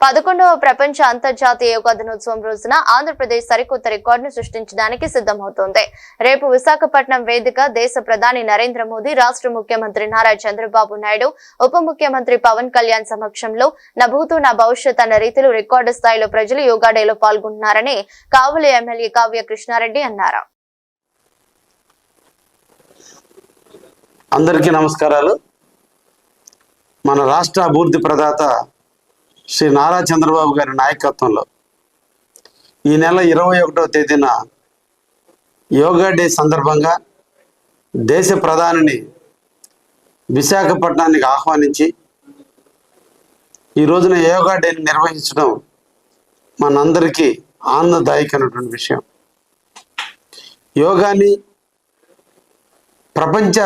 11వ ప్రపంచ అంతర్జాతీయ యోగా దినోత్సవం రోజున ఆంధ్రప్రదేశ్ సరికొత్త రికార్డును సృష్టించడానికి సిద్ధమవుతోంది. రేపు విశాఖపట్నం వేదిక దేశ ప్రధాని నరేంద్ర మోదీ, రాష్ట్ర ముఖ్యమంత్రి నారా చంద్రబాబు నాయుడు, ఉప ముఖ్యమంత్రి పవన్ కళ్యాణ్ సమక్షంలో నభూతు నా భవిష్యత్ అన్న రీతిలో రికార్డు స్థాయిలో ప్రజలు యోగా డేలో పాల్గొంటున్నారని కావలి ఎమ్మెల్యే కావ్య కృష్ణారెడ్డి అన్నారు. అందరికీ నమస్కారాలు. మన రాష్ట్ర అభివృద్ధి ప్రదాత శ్రీ నారా చంద్రబాబు గారి నాయకత్వంలో ఈ నెల 21వ తేదీన యోగా డే సందర్భంగా దేశ ప్రధానిని విశాఖపట్నానికి ఆహ్వానించి ఈ రోజున యోగా డేని నిర్వహించడం మనందరికీ ఆనందదాయకమైనటువంటి విషయం. యోగాని ప్రపంచ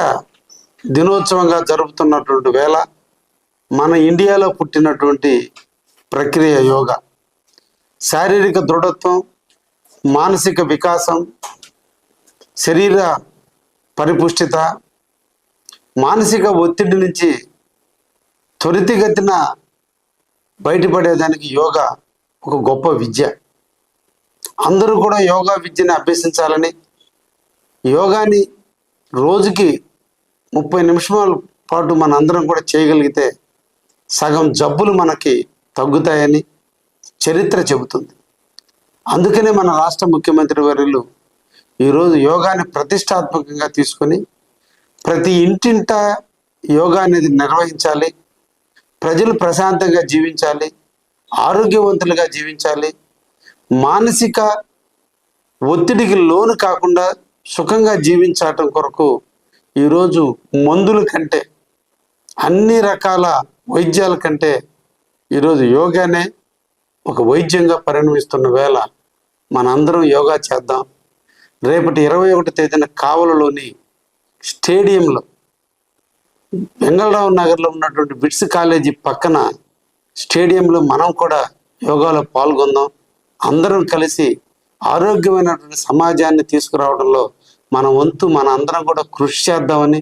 దినోత్సవంగా జరుపుతున్నటువంటి వేళ మన ఇండియాలో పుట్టినటువంటి ప్రక్రియ యోగా శారీరక దృఢత్వం, మానసిక వికాసం, శరీర పరిపుష్టిత, మానసిక ఒత్తిడి నుంచి త్వరితగతిన బయటపడేదానికి యోగా ఒక గొప్ప విద్య. అందరూ కూడా యోగా విద్యని అభ్యసించాలని, యోగాని రోజుకి 30 నిమిషాల పాటు మన అందరం కూడా చేయగలిగితే సగం జబ్బులు మనకి తగ్గుతాయని చరిత్ర చెబుతుంది. అందుకనే మన రాష్ట్ర ముఖ్యమంత్రి వర్యులు ఈరోజు యోగాని ప్రతిష్టాత్మకంగా తీసుకొని ప్రతి ఇంటింట యోగా అనేది నిర్వహించాలి, ప్రజలు ప్రశాంతంగా జీవించాలి, ఆరోగ్యవంతులుగా జీవించాలి, మానసిక ఒత్తిడికి లోను కాకుండా సుఖంగా జీవించటం కొరకు ఈరోజు మందుల కంటే, అన్ని రకాల వైద్యాల కంటే ఈరోజు యోగానే ఒక వైద్యంగా పరిణమిస్తున్న వేళ మనందరం యోగా చేద్దాం. రేపటి 21వ తేదీన కావలిలోని స్టేడియంలో, వెంగళరావు నగర్లో ఉన్నటువంటి బిట్స్ కాలేజీ పక్కన స్టేడియంలో మనం కూడా యోగాలో పాల్గొందాం. అందరం కలిసి ఆరోగ్యమైనటువంటి సమాజాన్ని తీసుకురావడంలో మన వంతు మన అందరం కూడా కృషి చేద్దామని,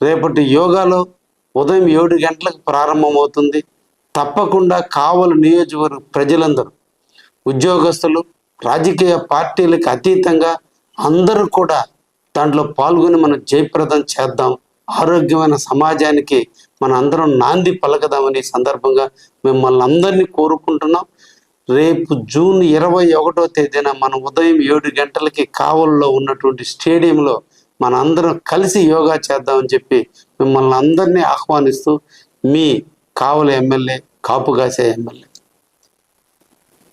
రేపటి యోగాలో ఉదయం 7 గంటలకు ప్రారంభమవుతుంది. తప్పకుండా కావలి నియోజకవర్గ ప్రజలందరూ, ఉద్యోగస్తులు, రాజకీయ పార్టీలకు అతీతంగా అందరూ కూడా దాంట్లో పాల్గొని మనం జయప్రదం చేద్దాం. ఆరోగ్యమైన సమాజానికి మన అందరం నాంది పలకదామని సందర్భంగా మిమ్మల్ని అందరినీ కోరుకుంటున్నాం. రేపు జూన్ 21వ తేదీన మనం ఉదయం 7 గంటలకి కావలిలో ఉన్నటువంటి స్టేడియంలో మన అందరం కలిసి యోగా చేద్దామని చెప్పి మిమ్మల్ని అందరినీ ఆహ్వానిస్తూ మీ కావలి ఎమ్మెల్యే, కాపుగాసే ఎమ్మెల్యే.